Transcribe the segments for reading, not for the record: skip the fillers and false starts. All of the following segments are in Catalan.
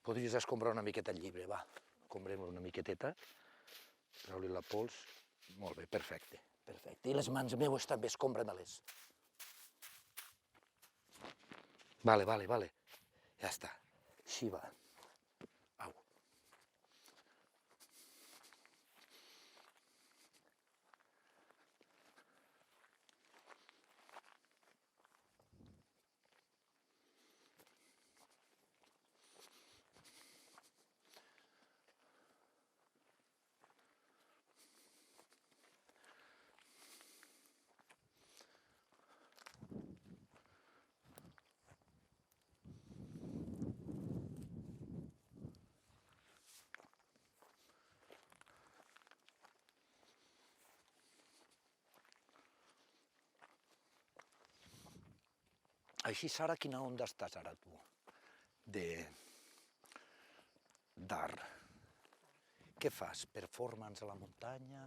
Podries escombrar una miqueta el llibre, va. Escombrem una miqueteta, treu-li la pols. Molt bé, perfecte, perfecte. I les mans meues també escombra-me-les. Vale, vale, vale. Ja està. Així va. Au. Així, Sara, quina onda estàs ara, tu? D'art. Què fas? Performance a la muntanya?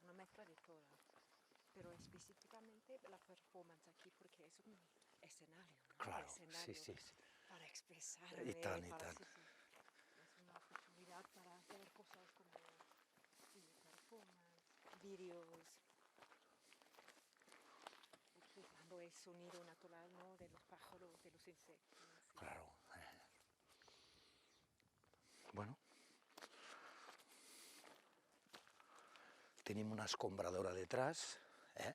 Una mezcla de todas. Pero específicamente la performance aquí porque es un escenario, ¿no? Claro, escenario sí. para expresarme. I tant, i tant. Sí. Es una oportunidad para hacer cosas como performance, vídeos, utilizando el sonido natural, ¿no? De los pájaros, de los insectos. Sí. Claro. Bueno. Tenim una escombradora detrás, ¿eh?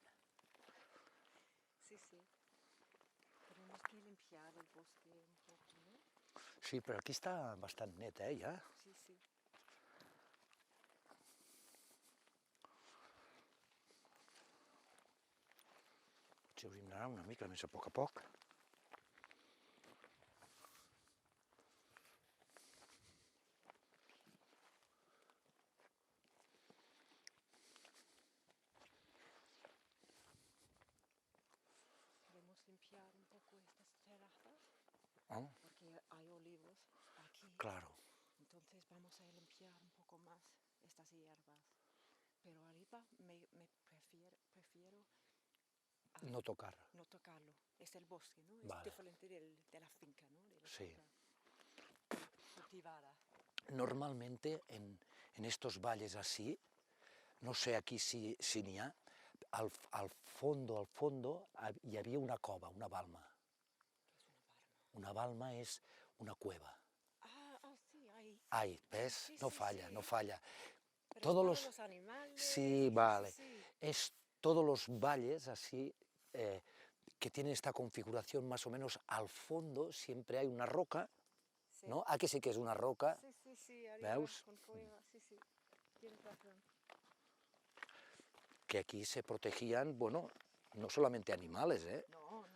Sí. Tenemos que limpiar el bosque un poco, ¿no? Sí, però aquí està bastant net, ja. Sí. Potser hauríem d'anar una mica més a poc. Queremos limpiar un poco estas terrazas Oh, porque hay olivos aquí. claro. Entonces vamos a limpiar un poco más estas hierbas. Pero arriba prefiero No tocar. no tocarlo. Es el bosque, ¿no? Es Vale. diferente de la finca, ¿no? De la Sí. finca cultivada. Normalmente en estos valles así, no sé aquí si n'hi ha, al fondo hi havia una cova, una balma. ¿Qué es una palma? Una balma és una cueva. Sí, ahí. Ai, ves? Sí, No sí, falla, sí. no falla. Pero Todos es los... para los animales. Sí, vale. Sí. Es todos los valles así que tienen esta configuración más o menos al fondo siempre hay una roca, Sí. ¿no? Ah, que sí que es una roca. Sí, arriba Veus? con cueva, sí. Tienes razón. Que aquí se protegían, bueno, no solamente animales, No.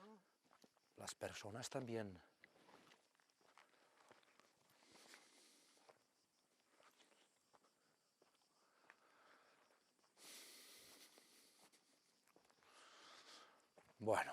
las personas también. Bueno.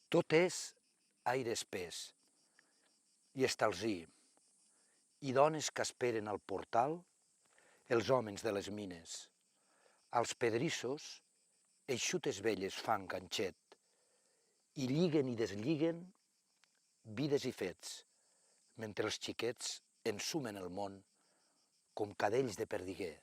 Tot és aire espès i estalzí, i dones que esperen al portal, els homes de les mines. Als pedrissos, eixutes velles fan ganxet i lliguen i deslliguen vides i fets, mentre els xiquets ensumen el món com cadells de perdiguer.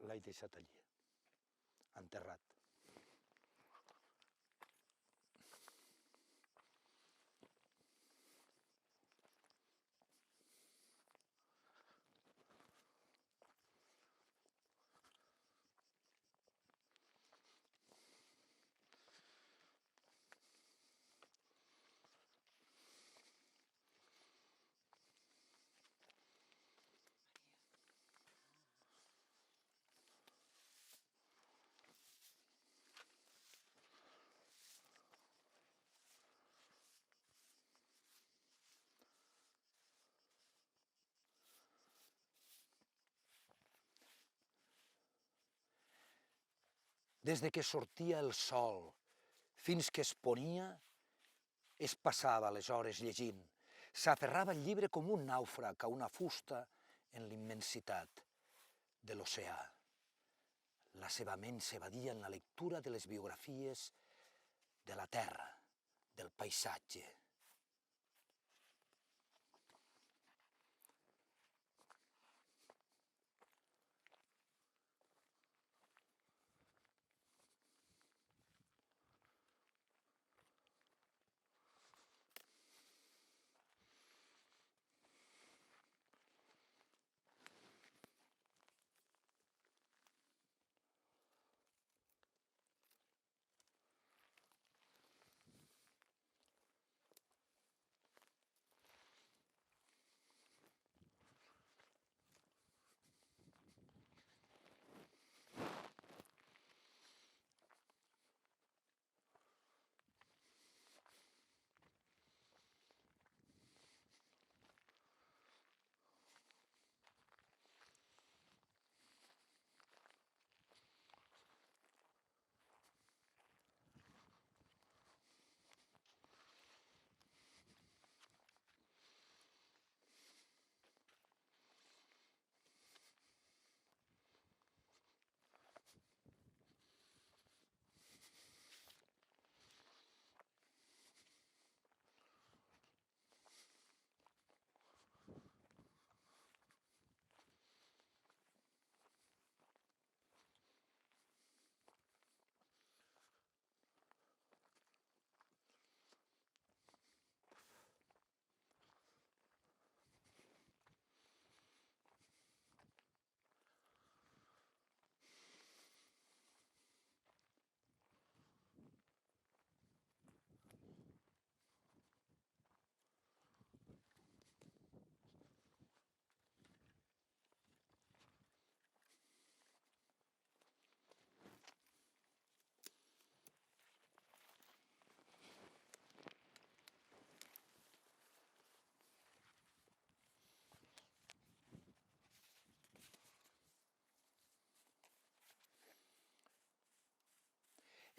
L'he deixat allí, enterrat. Des de que sortia el sol fins que es ponia, es passava les hores llegint. S'aferrava al llibre com un nàufrag a una fusta en l'immensitat de l'oceà. La seva ment s'evadia en la lectura de les biografies de la terra, del paisatge.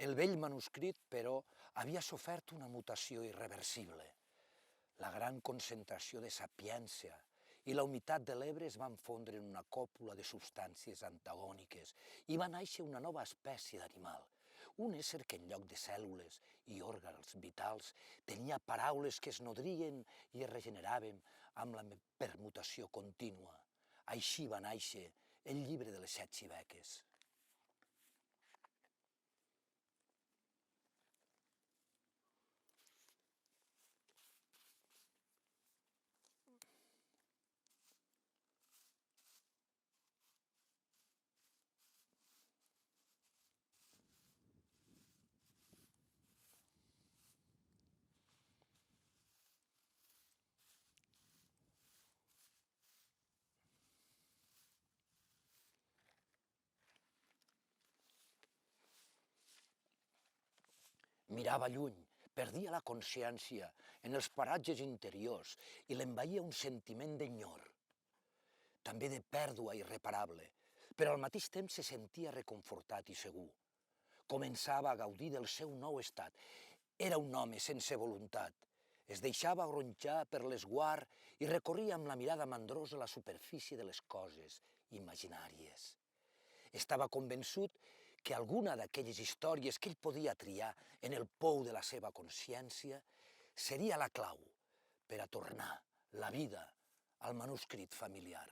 El vell manuscrit, però, havia sofert una mutació irreversible. La gran concentració de sapiència i la humitat de l'Ebre es van fondre en una còpula de substàncies antagòniques i va néixer una nova espècie d'animal, un ésser que en lloc de cèl·lules i òrgans vitals tenia paraules que es nodrien i es regeneraven amb la permutació contínua. Així va néixer el llibre de les 7 xibeques. Mirava lluny, perdia la consciència en els paratges interiors i l'envaïa un sentiment d'enyor, també de pèrdua irreparable, però al mateix temps se sentia reconfortat i segur. Començava a gaudir del seu nou estat. Era un home sense voluntat. Es deixava gronxar per l'esguard i recorria amb la mirada mandrosa la superfície de les coses imaginàries. Estava convençut que alguna d'aquelles històries que ell podia triar en el pou de la seva consciència seria la clau per a tornar la vida al manuscrit familiar.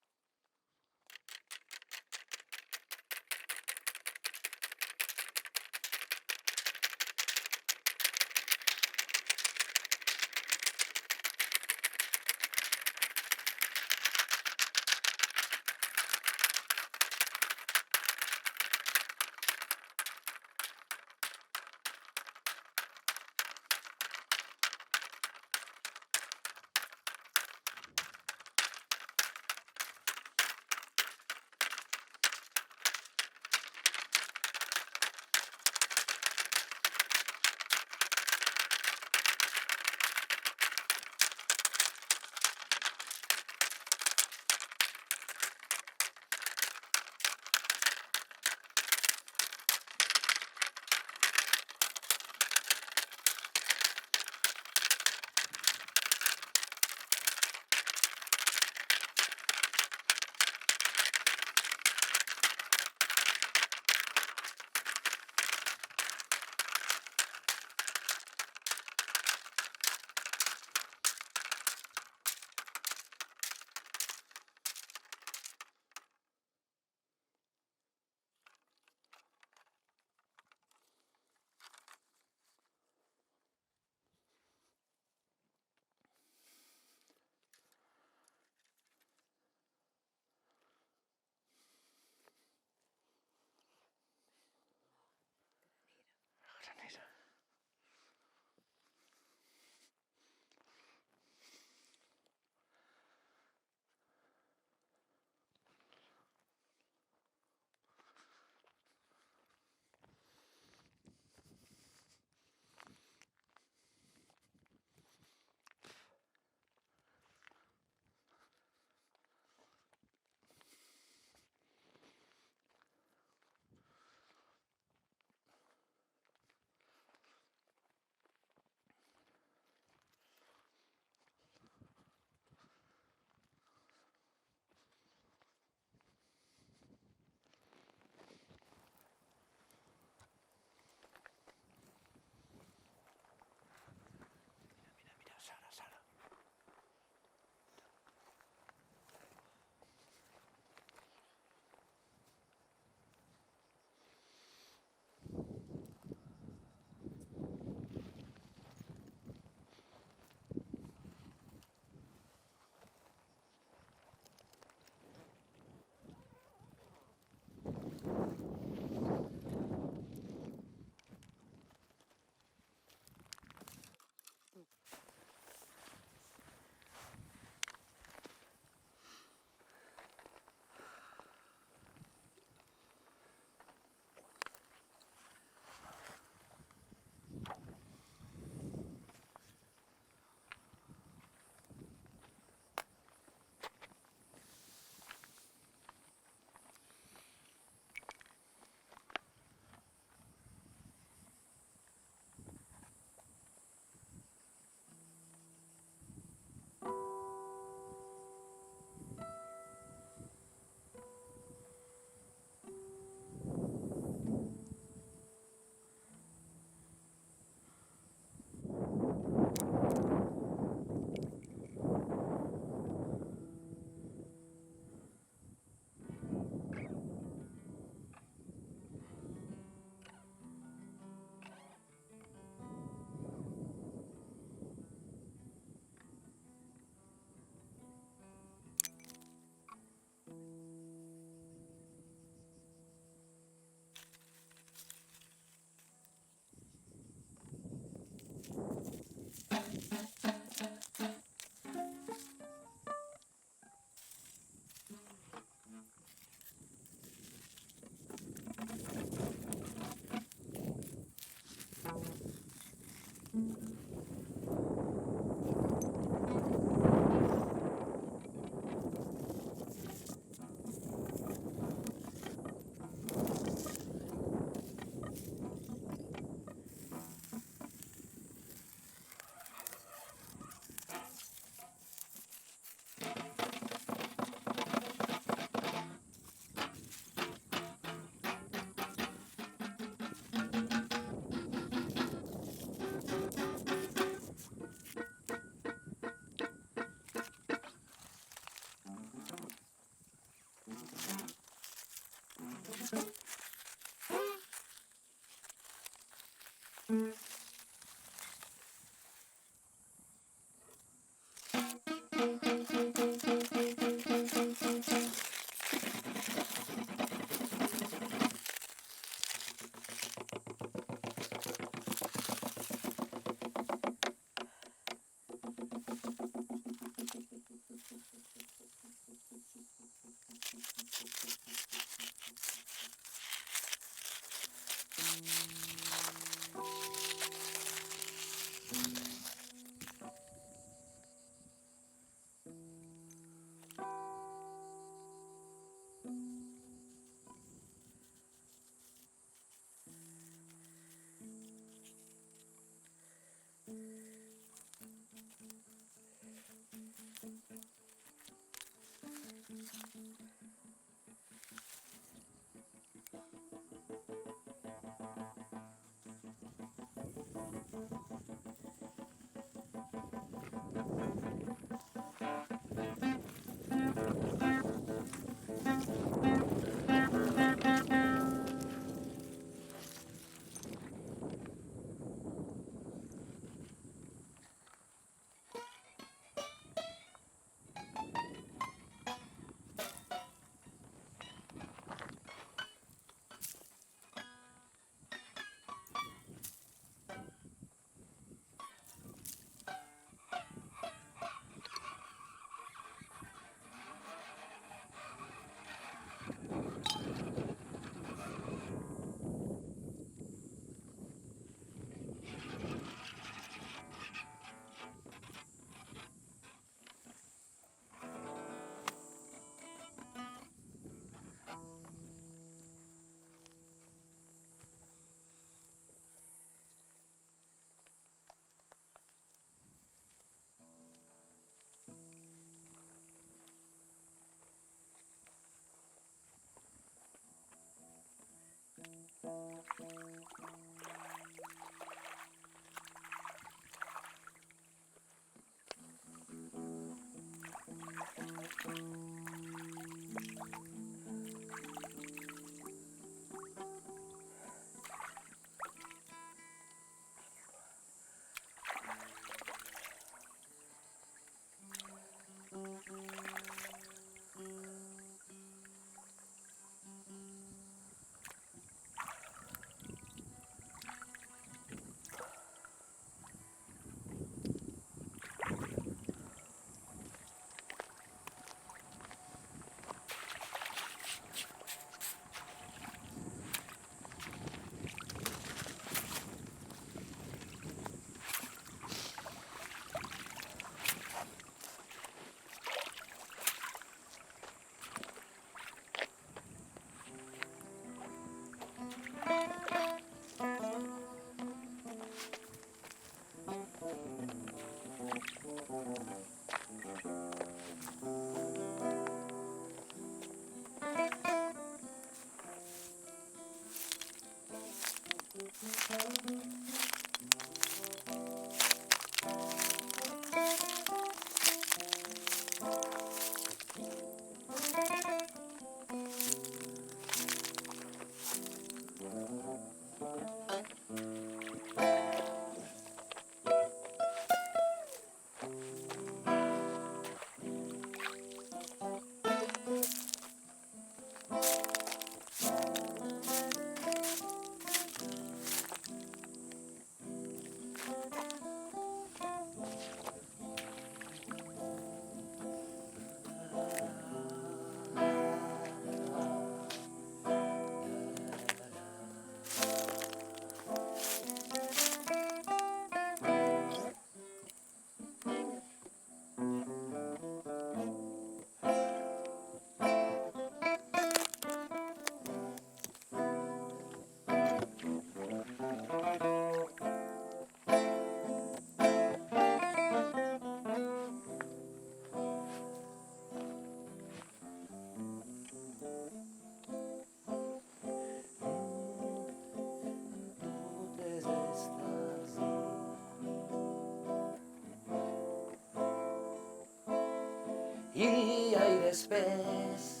I aire espès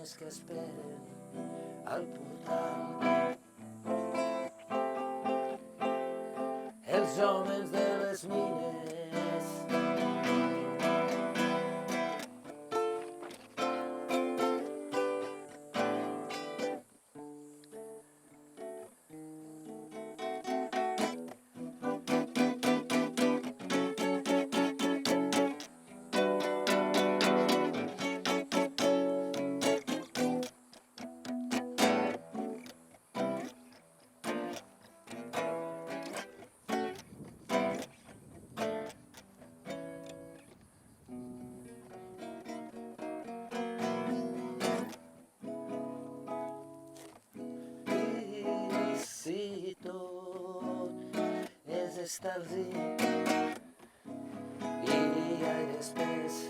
dones que esperen al portal. Els homes de les mines. Si tot és estalvi i aire espès,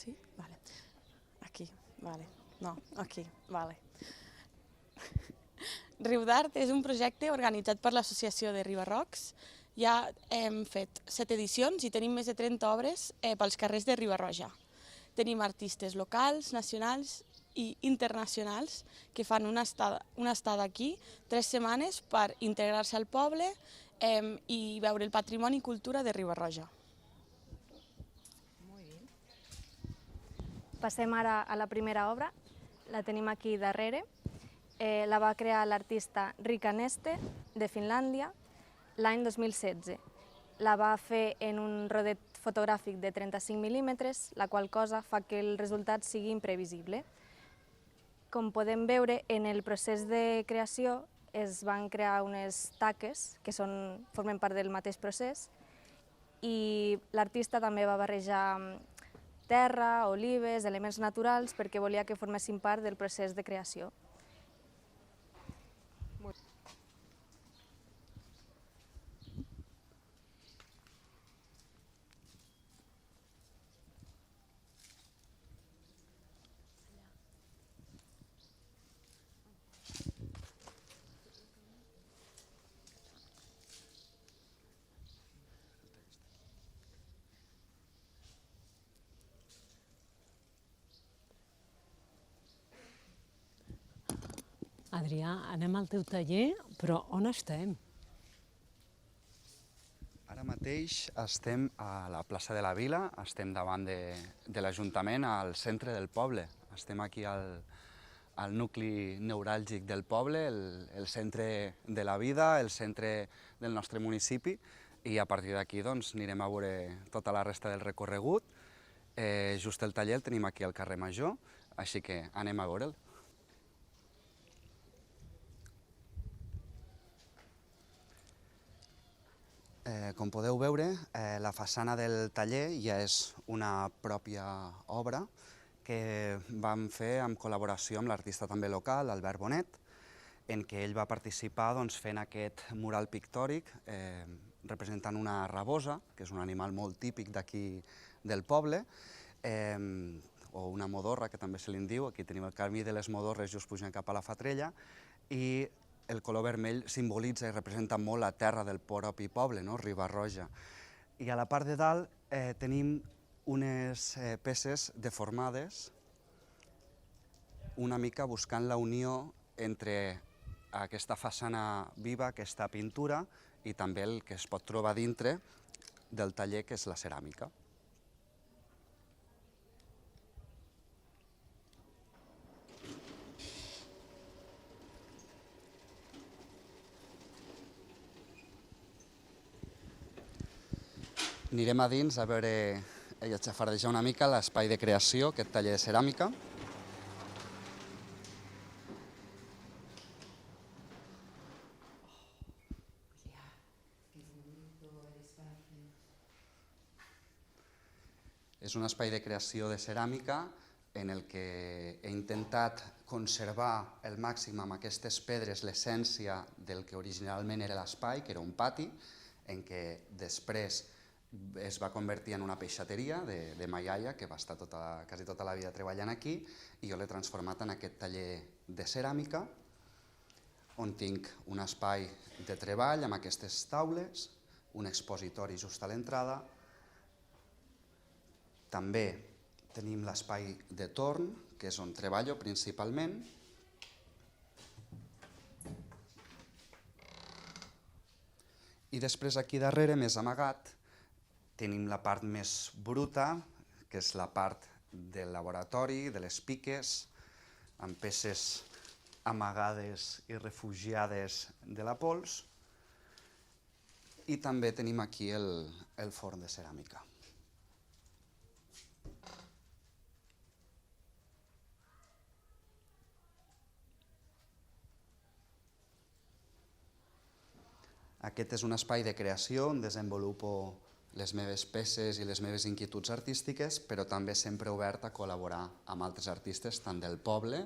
Sí? Vale. Aquí, vale. No, aquí, vale. Riu d'Art és un projecte organitzat per l'Associació de Ribarrocs. Ja hem fet 7 edicions i tenim més de 30 obres pels carrers de Riba-roja. Tenim artistes locals, nacionals i internacionals que fan una estada aquí 3 setmanes per integrar-se al poble i veure el patrimoni i cultura de Riba-roja. Passem ara a la primera obra, la tenim aquí darrere. La va crear l'artista Riikka Neste, de Finlàndia, l'any 2016. La va fer en un rodet fotogràfic de 35 mil·límetres, la qual cosa fa que el resultat sigui imprevisible. Com podem veure, en el procés de creació es van crear unes taques que formen part del mateix procés i l'artista també va barrejar terra, olives, elements naturals perquè volia que formessin part del procés de creació. Adrià, anem al teu taller, però on estem? Ara mateix estem a la plaça de la Vila, estem davant de l'Ajuntament, al centre del poble. Estem aquí al nucli neuràlgic del poble, el centre de la vida, el centre del nostre municipi, i a partir d'aquí anirem a veure tota la resta del recorregut. Just el taller el tenim aquí al carrer Major, així que anem a veure'l. Com podeu veure, la façana del taller ja és una pròpia obra que vam fer en col·laboració amb l'artista també local, Albert Bonet, en què ell va participar fent aquest mural pictòric representant una rabosa, que és un animal molt típic d'aquí del poble, o una modorra, que també se li en diu. Aquí tenim el camí de les modorres just pujant cap a la Fatrella, i el color vermell simbolitza i representa molt la terra del propi poble, Riba-roja. I a la part de dalt tenim unes peces deformades, una mica buscant la unió entre aquesta façana viva, aquesta pintura, i també el que es pot trobar dintre del taller, que és la ceràmica. Anirem a dins a veure i a xafardejar una mica l'espai de creació, aquest taller de ceràmica. És un espai de creació de ceràmica en el que he intentat conservar al màxim amb aquestes pedres l'essència del que originalment era l'espai, que era un pati, en què després es va convertir en una peixateria de ma iaia, que va estar quasi tota la vida treballant aquí, i jo l'he transformat en aquest taller de ceràmica, on tinc un espai de treball amb aquestes taules, un expositori just a l'entrada. També tenim l'espai de torn, que és on treballo principalment. I després aquí darrere, més amagat, tenim la part més bruta, que és la part del laboratori, de les piques, amb peces amagades i refugiades de la pols. I també tenim aquí el forn de ceràmica. Aquest és un espai de creació on desenvolupo les meves peces i les meves inquietuds artístiques, però també sempre obert a col·laborar amb altres artistes, tant del poble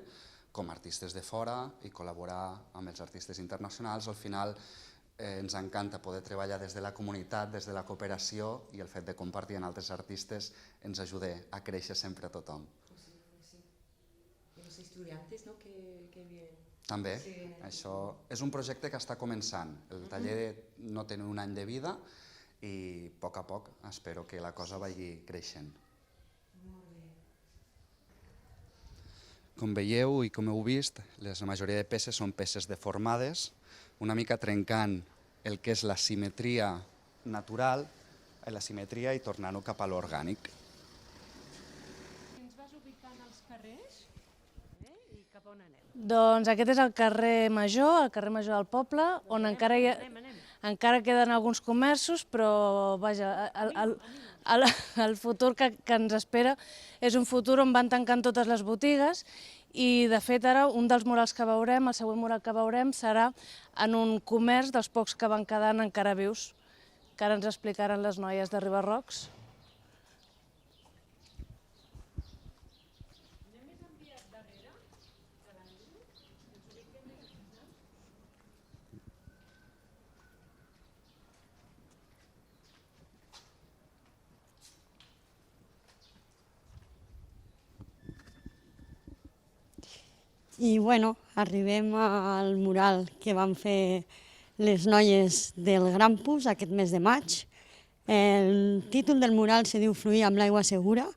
com artistes de fora, i col·laborar amb els artistes internacionals. Al final ens encanta poder treballar des de la comunitat, des de la cooperació, i el fet de compartir amb altres artistes ens ajuda a créixer sempre a tothom. Y los estudiantes, ¿no? que vienen. També, això és un projecte que està començant. El taller no té un any de vida i a poc espero que la cosa vagi creixent. Com veieu i com heu vist, la majoria de peces són peces deformades, una mica trencant el que és la simetria natural, la simetria i tornant-ho cap a l'orgànic. Ens vas ubicant als carrers i cap on anem? Doncs aquest és el carrer Major del poble, on encara queden alguns comerços, però vaja, el futur que ens espera és un futur on van tancant totes les botigues i, de fet, ara un dels murals que veurem, el següent mural que veurem, serà en un comerç dels pocs que van quedant encara vius, que ara ens explicaran les noies de Ribarrocs. I bueno, arribem al mural que van fer les noies del Grampus aquest mes de maig. El títol del mural se diu Fluir amb l'aigua segura.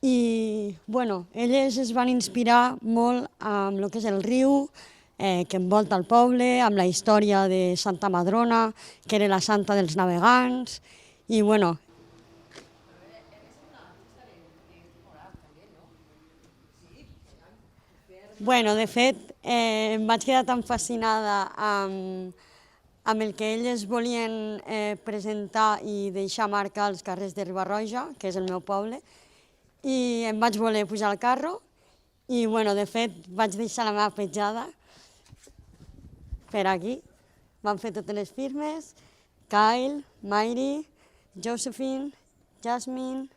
I bueno, elles es van inspirar molt amb el que és el riu que envolta el poble, amb la història de Santa Madrona, que era la santa dels navegants. I bueno, de fet, em vaig quedar tan fascinada amb el que elles volien presentar i deixar marcar als carrers de Riba-roja, que és el meu poble, i em vaig voler pujar al carro i, de fet, vaig deixar la meva petjada per aquí. Van fer totes les firmes, Kyle, Mayri, Josephine, Jasmine,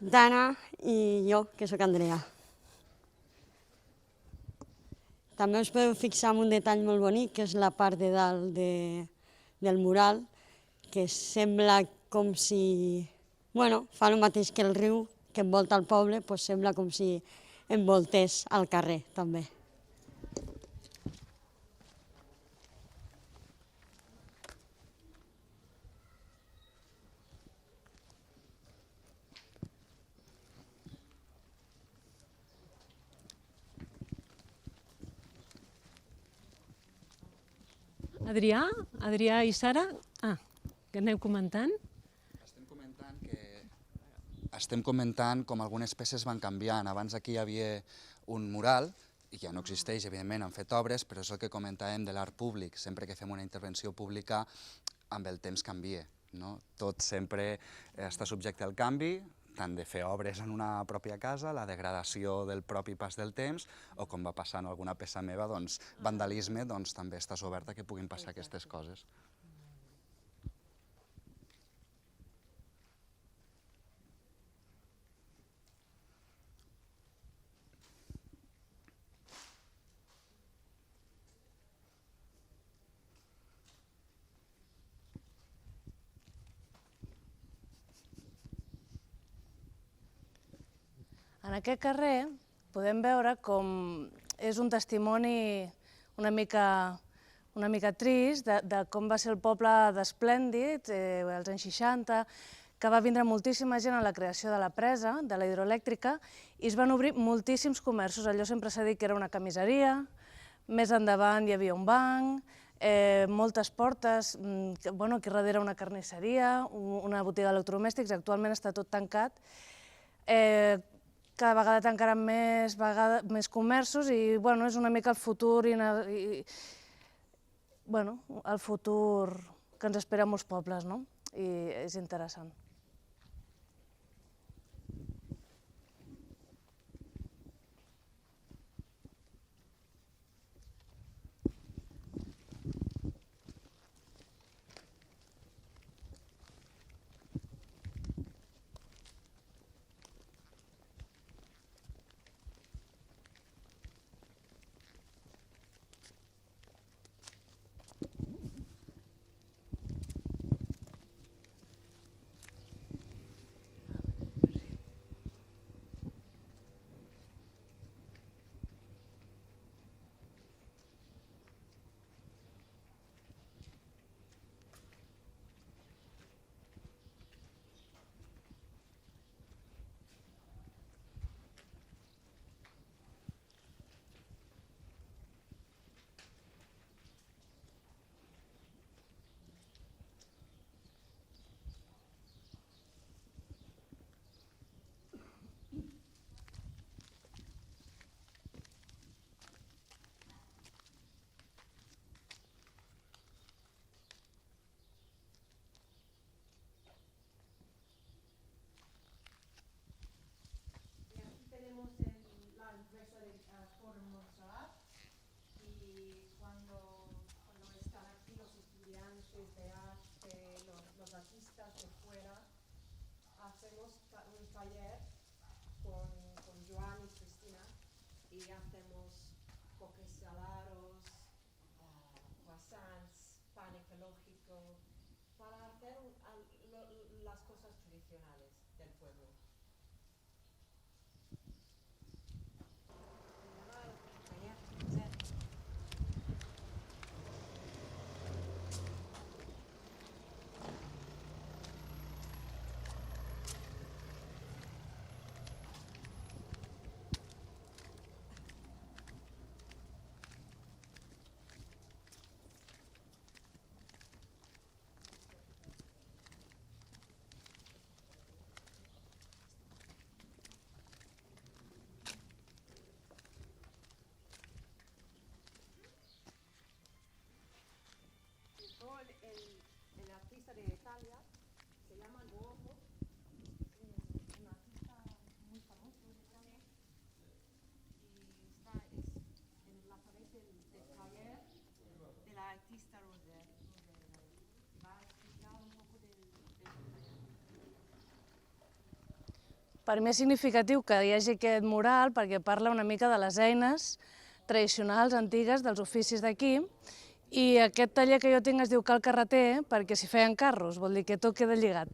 Dana i jo, que sóc Andrea. També us podeu fixar en un detall molt bonic, que és la part de dalt del mural, que sembla com si, fa el mateix que el riu que envolta el poble, sembla com si envoltés el carrer, també. Adrià i Sara, que aneu comentant? Estem comentant com algunes peces van canviant. Abans aquí hi havia un mural, i ja no existeix, evidentment, han fet obres, però és el que comentàvem de l'art públic. Sempre que fem una intervenció pública, amb el temps canvia. Tot sempre està subjecte al canvi, tant de fer obres en una pròpia casa, la degradació del propi pas del temps, o com va passar en alguna peça meva, vandalisme, també estàs oberta que puguin passar aquestes coses. En aquest carrer podem veure com és un testimoni una mica trist de com va ser el poble d'esplèndid als anys 60, que va vindre moltíssima gent a la creació de la presa, de la hidroelèctrica, i es van obrir moltíssims comerços. Allò sempre s'ha dit que era una camiseria, més endavant hi havia un banc, moltes portes, aquí darrere una carnisseria, una botiga d'electrodomèstics, actualment està tot tancat. Cada vegada tancaran més comerços i és una mica el futur que ens espera a molts pobles, i és interessant. los artistas de fuera hacemos un taller con Joan y Cristina y hacemos coques salados, croissants, pan ecológico, para hacer las cosas tradicionales del pueblo. El artista de Italia se llama Nuovo, es un artista muy famoso en Italia y está en la pared del taller de la artista Roser. Va a explicar un poco del taller. Per mi és significatiu que hi hagi aquest mural perquè parla una mica de les eines tradicionals, antigues, dels oficis d'aquí. I aquest taller que jo tinc es diu Cal Carreter perquè s'hi feien carros, vol dir que tot queda lligat.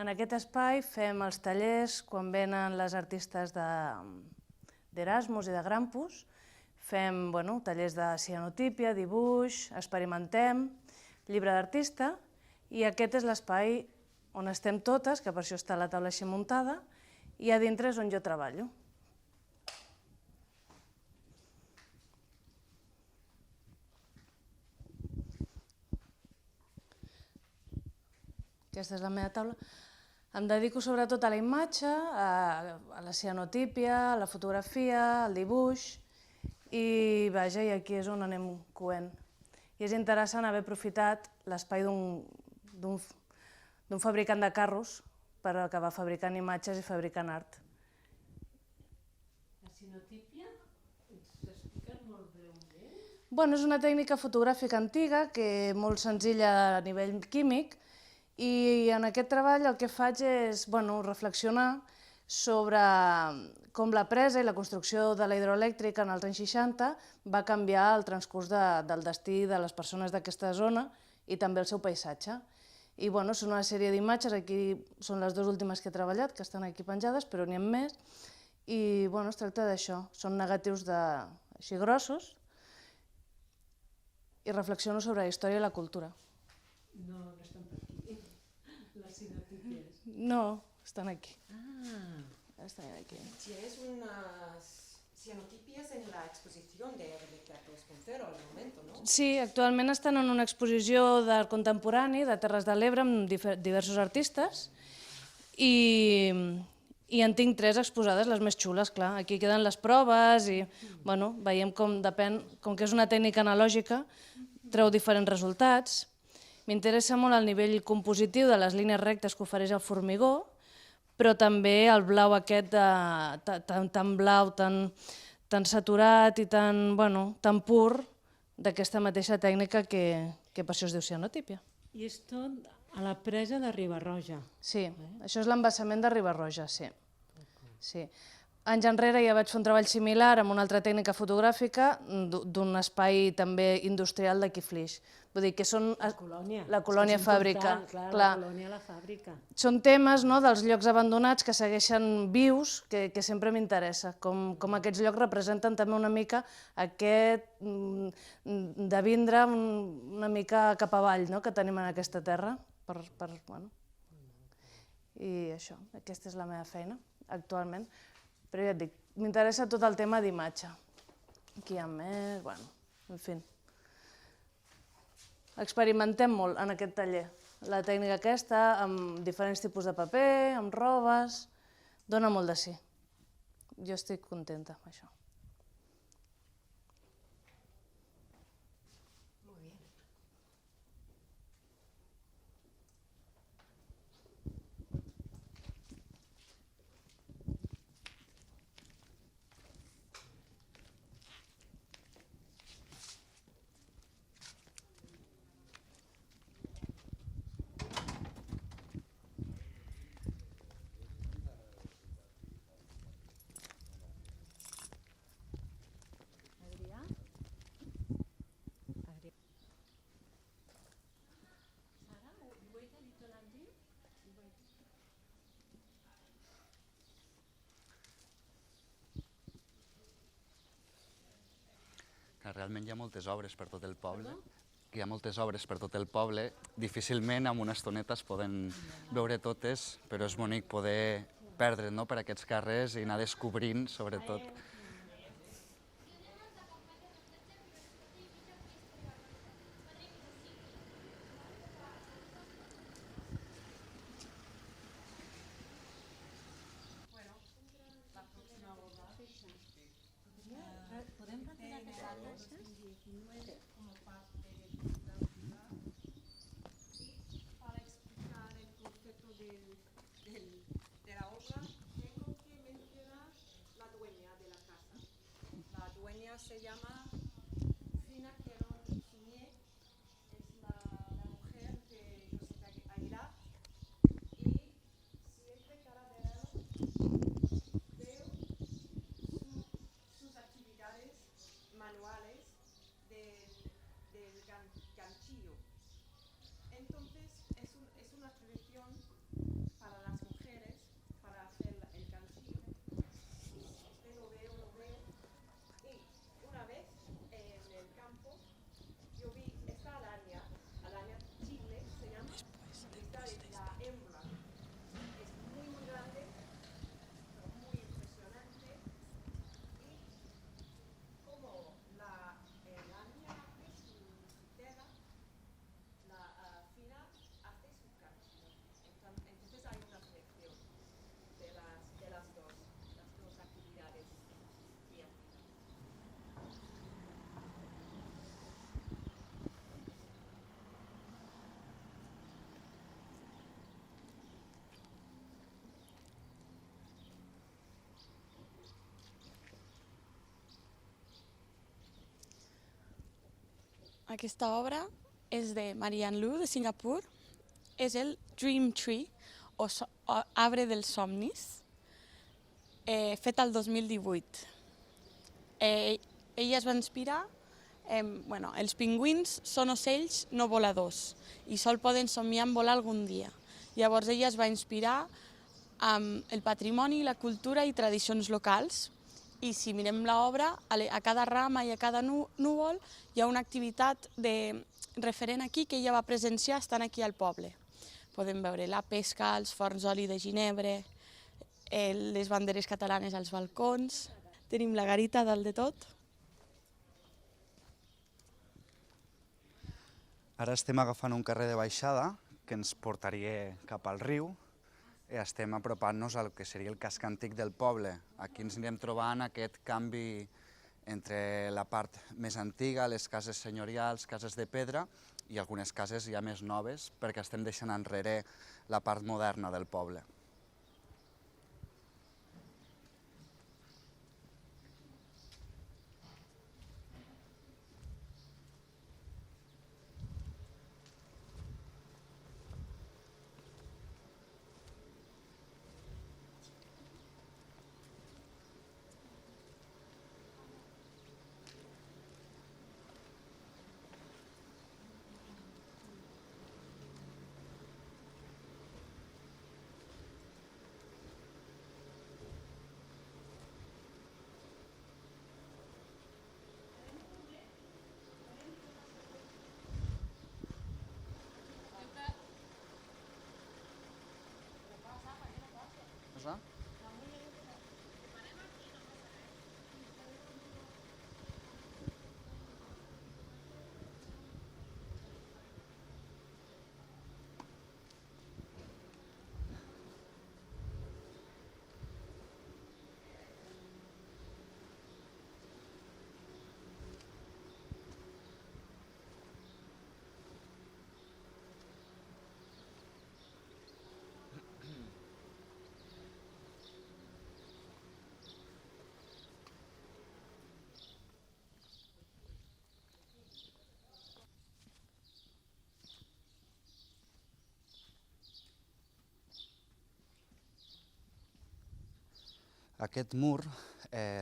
En aquest espai fem els tallers quan venen les artistes d'Erasmus i de Grampus. Fem tallers de cianotípia, dibuix, experimentem, llibre d'artista, i aquest és l'espai on estem totes, que per això està la taula així muntada, i a dintre és on jo treballo. Aquesta és la meva taula. Em dedico sobretot a la imatge, a la cianotípia, a la fotografia, al dibuix, i vaja, i aquí és on anem coent. I és interessant haver aprofitat l'espai d'un fabricant de carros per acabar fabricant imatges i fabricant art. La cianotípia, ens expliques molt breument? Bueno, és una tècnica fotogràfica antiga, molt senzilla a nivell químic, i en aquest treball el que faig és reflexionar sobre com la presa i la construcció de la hidroelèctrica en els anys 60 va canviar el transcurs del destí de les persones d'aquesta zona i també el seu paisatge. I són una sèrie d'imatges, aquí són les dues últimes que he treballat, que estan aquí penjades, però n'hi ha més, i es tracta d'això, són negatius així grossos i reflexiono sobre la història i la cultura. No estan per aquí, les cianotípies. No, estan aquí. Están aquí. Tienes unas cianotípias en la exposición de Rebeca 2.0 al momento, ¿no? Sí, actualment estan en una exposició d'art contemporani de Terres de l'Ebre amb diversos artistes i en tinc 3 exposades, les més xules, clar. Aquí queden les proves i veiem com que és una tècnica analògica, treu diferents resultats. M'interessa molt el nivell compositiu de les línies rectes que ofereix el formigó, però també el blau aquest tan blau, tan saturat i tan pur d'aquesta mateixa tècnica que per això es diu cianotípia. I és tot a la presa de Riba-roja. Sí, això és l'embassament de Riba-roja, sí. Anys enrere ja vaig fer un treball similar amb una altra tècnica fotogràfica d'un espai també industrial d'aquí Flix. Vull dir que són la colònia fàbrica. La colònia la fàbrica. Són temes dels llocs abandonats que segueixen vius, que sempre m'interessa, com aquests llocs representen també una mica aquest de vindre una mica cap avall que tenim en aquesta terra. I això, aquesta és la meva feina actualment. Però ja et dic, m'interessa tot el tema d'imatge. Aquí hi ha més, en fi. Experimentem molt en aquest taller. la tècnica aquesta, amb diferents tipus de paper, amb robes, dona molt de sí. Jo estic contenta amb això. Realment hi ha moltes obres per tot el poble. Hi ha moltes obres per tot el poble. Difícilment amb una estoneta es poden veure totes, però és bonic poder perdre's per aquests carrers i anar descobrint, sobretot. ¿Podem retirar aquesta taxa? Como parte para explicar el concepto de la obra, tengo que mencionar la dueña de la casa. La dueña se llama Fina Querón Suñé, es la mujer de José Aguilar, y siempre cada verano veo sus actividades manuales del ganchillo. Entonces es una tradición para las mujeres para hacer el ganchillo. Lo veo. Y una vez en el campo yo vi esta araña chile se llama, esta es la hembra. Es muy grande, muy impresionante. Y como la araña hace su tela, la Fina hace su ganchillo. Entonces hay una conexión de las dos actividades creativas. Aquesta obra és de Marianne Lu, de Singapur. És el Dream Tree, o arbre dels somnis, fet el 2018. Ella es va inspirar... Els pingüins són ocells no voladors i sol poden somiar en volar algun dia. Llavors ella es va inspirar amb el patrimoni, la cultura i tradicions locals. I si mirem l'obra, a cada rama i a cada núvol hi ha una activitat referent aquí que ella va presenciar estant aquí al poble. Podem veure la pesca, els forns d'oli de ginebre, les banderes catalanes als balcons. Tenim la garita dalt de tot. Ara estem agafant un carrer de baixada que ens portaria cap al riu. Estem apropant-nos al que seria el casc antic del poble. Aquí ens anirem trobant aquest canvi entre la part més antiga, les cases senyorials, cases de pedra, i algunes cases ja més noves, perquè estem deixant enrere la part moderna del poble. Aquest mur,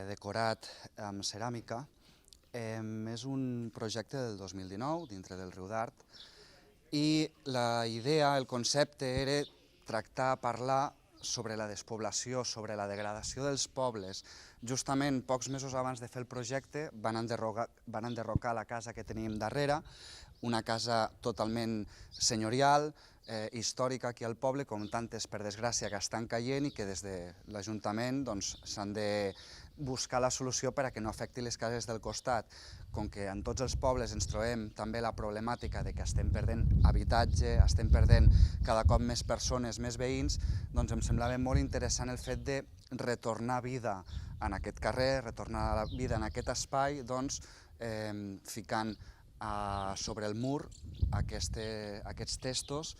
decorat amb ceràmica, és un projecte del 2019 dintre del Riu d'Art i la idea, el concepte era tractar, parlar sobre la despoblació, sobre la degradació dels pobles. Justament pocs mesos abans de fer el projecte van enderrocar la casa que teníem darrere, una casa totalment senyorial, històrica aquí al poble, com tantes, per desgràcia, que estan caient i que des de l'Ajuntament s'han de buscar la solució per a que no afecti les cases del costat. Com que en tots els pobles ens trobem també la problemàtica de que estem perdent habitatge, estem perdent cada cop més persones, més veïns, doncs em semblava molt interessant el fet de retornar vida en aquest carrer, retornar vida en aquest espai, doncs ficant sobre el mur aquests testos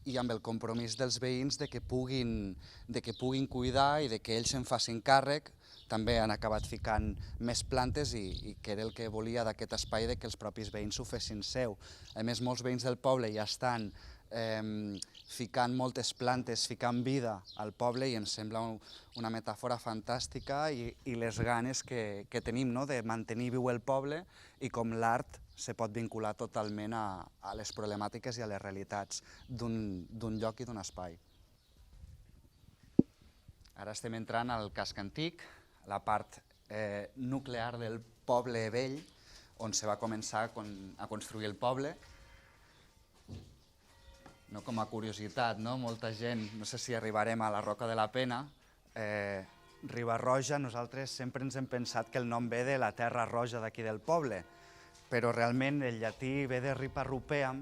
i amb el compromís dels veïns de que puguin cuidar i de que ells se'n facin càrrec. També han acabat ficant més plantes i que era el que volia d'aquest espai, que els propis veïns ho fessin seu. A més, molts veïns del poble ja estan ficant moltes plantes, ficant vida al poble i em sembla una metàfora fantàstica i les ganes que tenim de mantenir viu el poble i com l'art se pot vincular totalment a les problemàtiques i a les realitats d'un lloc i d'un espai. Ara estem entrant al casc antic, la part nuclear del poble vell, on se va començar a construir el poble. Com a curiositat, molta gent, no sé si arribarem a la Roca de la Pena, Riba-roja, nosaltres sempre ens hem pensat que el nom ve de la terra roja d'aquí del poble, però realment el llatí ve de ripa rupeam,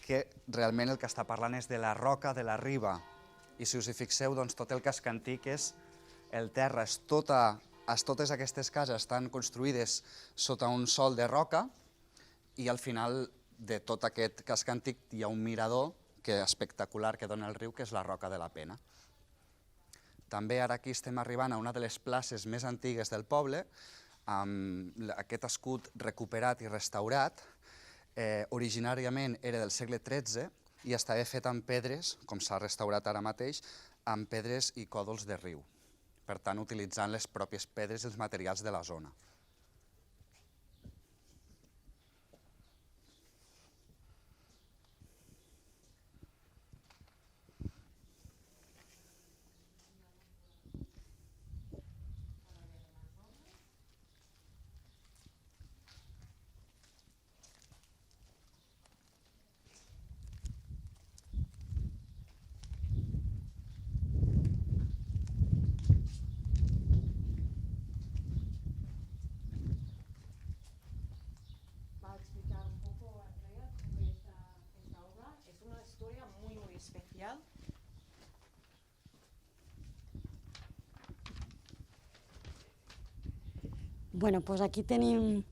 que realment el que està parlant és de la roca de la riba. I si us hi fixeu, doncs tot el casc antic és el terra, totes aquestes cases estan construïdes sota un sòl de roca i al final de tot aquest casc antic hi ha un mirador espectacular que dona el riu, que és la Roca de la Pena. També ara aquí estem arribant a una de les places més antigues del poble, amb aquest escut recuperat i restaurat. Originàriament era del segle XIII i estava fet amb pedres, com s'ha restaurat ara mateix, amb pedres i còdols de riu. Per tant, utilitzant les pròpies pedres i els materials de la zona. Especial. Bueno, pues aquí tenim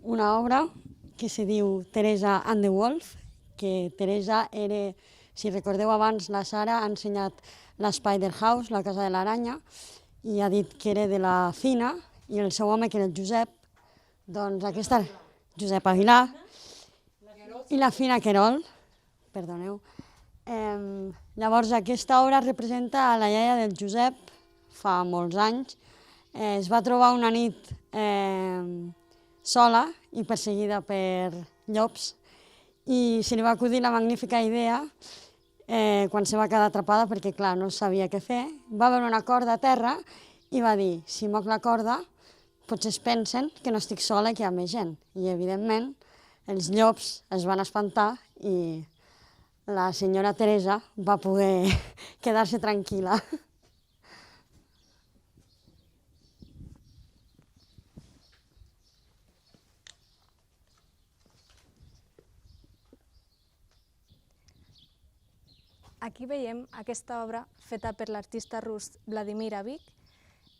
una obra que se diu Teresa and the Wolf, que Teresa era, si recordeu abans, la Sara ha ensenyat l'Spider House, la casa de l'aranya, i ha dit que era de la Fina, i el seu home, que era el Josep, doncs aquesta, Josep Aguilar, i la Fina Querol, perdoneu. Llavors aquesta obra representa la iaia del Josep fa molts anys. Es va trobar una nit sola i perseguida per llops i se li va acudir la magnífica idea quan se va quedar atrapada perquè clar, no sabia què fer. Va veure una corda a terra i va dir, si moc la corda potser es pensen que no estic sola i que hi ha més gent. I evidentment els llops es van espantar i la senyora Teresa va poder quedar-se tranquil·la. Aquí veiem aquesta obra feta per l'artista rus Vladimir Avik,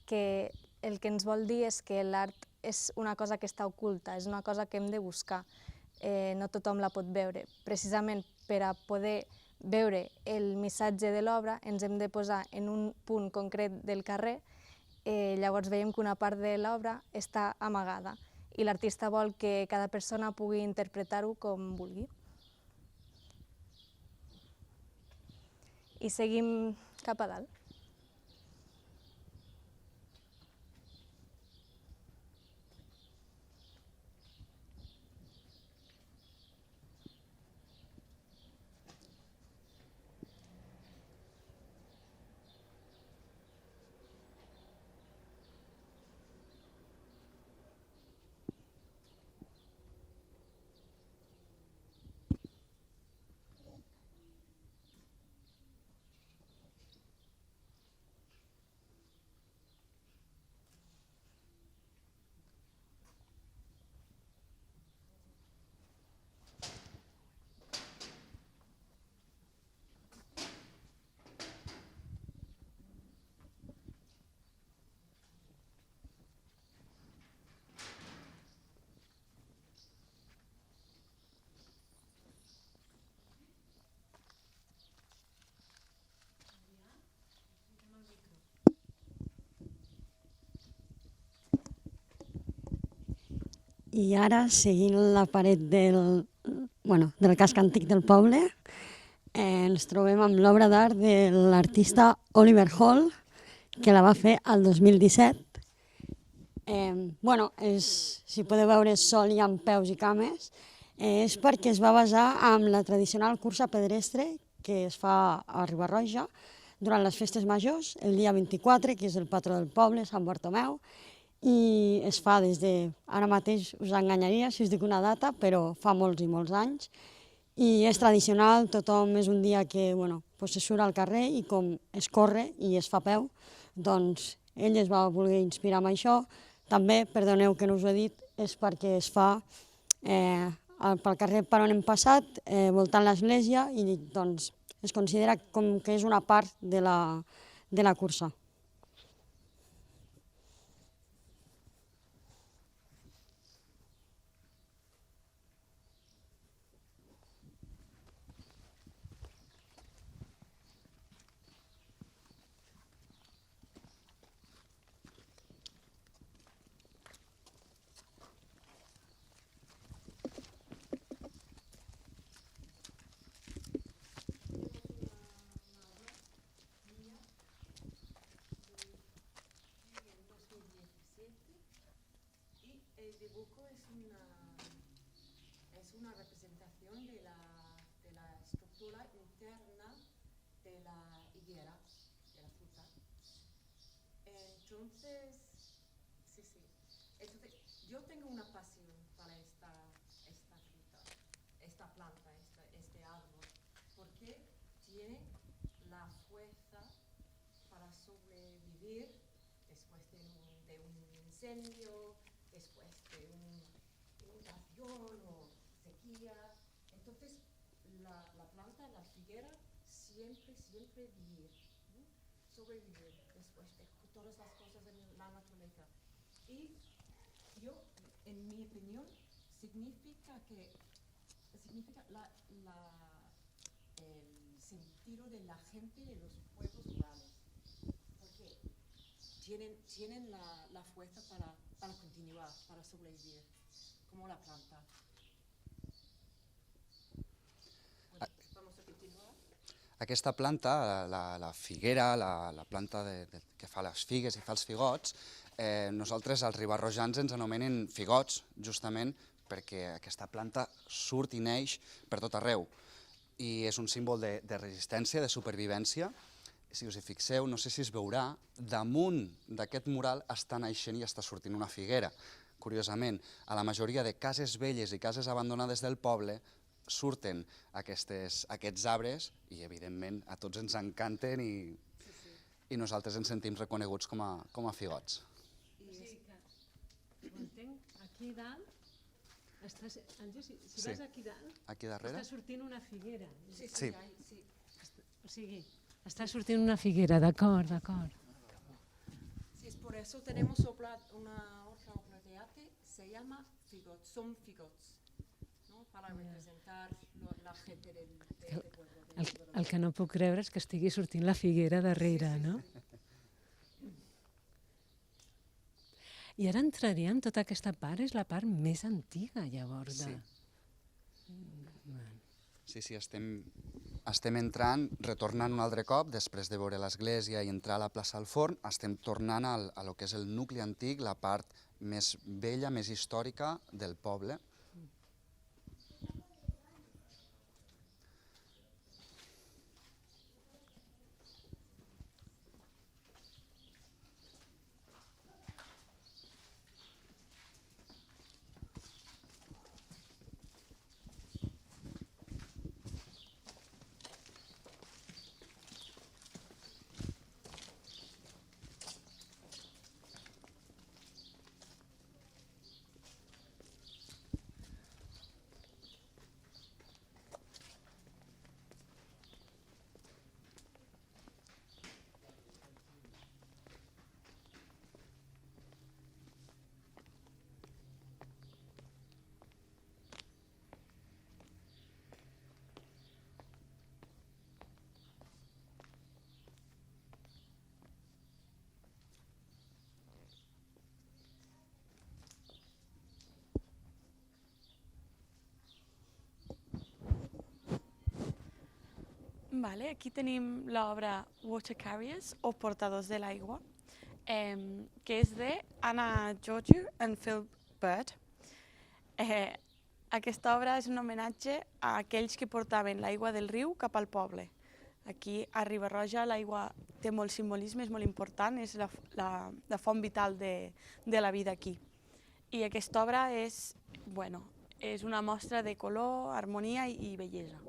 que el que ens vol dir és que l'art és una cosa que està oculta, és una cosa que hem de buscar. No tothom la pot veure. Precisament per a poder veure el missatge de l'obra ens hem de posar en un punt concret del carrer, llavors veiem que una part de l'obra està amagada i l'artista vol que cada persona pugui interpretar-ho com vulgui. I seguim cap a dalt. I ara, seguint la paret del casc antic del poble, ens trobem amb l'obra d'art de l'artista Oliver Hall, que la va fer el 2017. Si podeu veure sol i amb peus i cames, és perquè es va basar en la tradicional cursa pedestre que es fa a Riba-roja durant les festes majors, el dia 24, que és el patró del poble, Sant Bartomeu, i es fa des de, ara mateix us enganyaria si us dic una data, però fa molts i molts anys, i és tradicional, tothom és un dia que se surt al carrer i com es corre i es fa peu, doncs ell es va voler inspirar amb això. També, perdoneu que no us ho he dit, és perquè es fa pel carrer per on hem passat, voltant l'església, i doncs es considera com que és una part de la cursa. El dibujo es una representación de la estructura interna de la higuera, de la fruta. Entonces, yo tengo una pasión para esta fruta, esta planta, este árbol, porque tiene la fuerza para sobrevivir después de un incendio, después de inundación o sequía. Entonces, la planta, la figuera, siempre vivir, ¿no? Sobrevivir después de todas las cosas en la naturaleza. Y en mi opinión, significa el sentido de la gente de los pueblos rurales, porque tienen la fuerza para continuar, para sobrevivir, como la planta. Vamos a continuar. Aquesta planta, la figuera, la planta que fa les figues i fa els figots, nosaltres els ribarrojans ens anomenen figots, justament perquè aquesta planta surt i neix per tot arreu. I és un símbol de resistència, de supervivència. Si us hi fixeu, no sé si es veurà, damunt d'aquest mural està naixent i està sortint una figuera. Curiosament, a la majoria de cases velles i cases abandonades del poble surten aquests arbres i, evidentment, a tots ens encanten i nosaltres ens sentim reconeguts com a figots. O sigui que, ho entenc, aquí dalt, Àngel, si vas aquí dalt, està sortint una figuera. Sí. O sigui, està sortint una figuera, d'acord. Sí, es por eso tenemos una otra obra de arte, se llama Figots, son figots, ¿no? Para representar la gente del pueblo. El que no puc creure és que estigui sortint la figuera darrere, no? I ara entraríem, tota aquesta part és la part més antiga, llavors. Sí, estem entrant, retornant un altre cop, després de veure l'església i entrar a la plaça del Forn, estem tornant a lo que és el nucli antic, la part més vella, més històrica del poble. Vale, aquí tenim l'obra Water Carriers, o Portadors de l'aigua, que és de Anna Georgiou i Phil Bird. Aquesta obra és un homenatge a aquells que portaven l'aigua del riu cap al poble. Aquí a Riba-roja l'aigua té molt simbolisme, és molt important, és la font vital de la vida aquí. I aquesta obra és una mostra de color, harmonia i bellesa.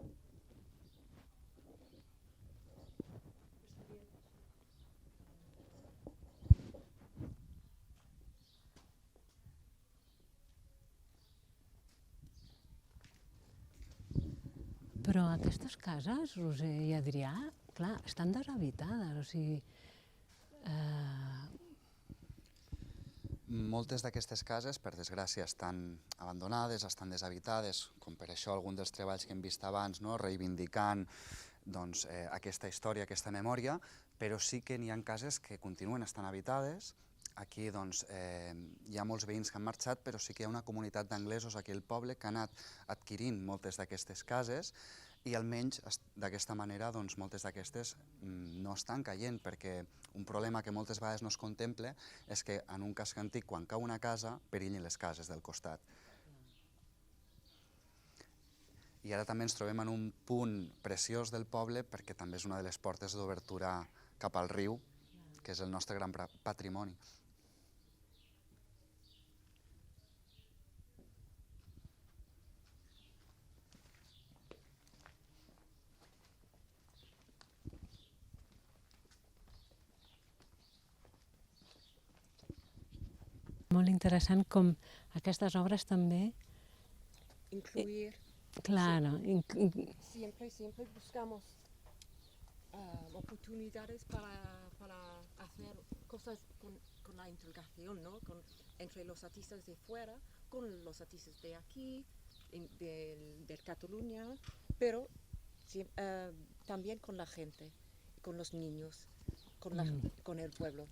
Però aquestes cases, Roser i Adrià, clar, estan deshabitades, o sigui... Moltes d'aquestes cases, per desgràcia, estan abandonades, estan deshabitades, com per això algun dels treballs que hem vist abans, reivindicant aquesta història, aquesta memòria, però sí que n'hi ha cases que continuen estant habitades. Aquí hi ha molts veïns que han marxat, però sí que hi ha una comunitat d'anglesos aquí al poble que ha anat adquirint moltes d'aquestes cases i almenys d'aquesta manera moltes d'aquestes no estan caient, perquè un problema que moltes vegades no es contempla és que en un casc antic, quan cau una casa, perillin les cases del costat. I ara també ens trobem en un punt preciós del poble perquè també és una de les portes d'obertura cap al riu, que és el nostre gran patrimoni. Molt interessant com aquestes obres també... Incluir. Claro. Siempre buscamos oportunidades para hacer cosas con la integración, ¿no? Entre los artistas de fuera, con los artistas de aquí, de Cataluña, pero también con la gente, con los niños, con el pueblo.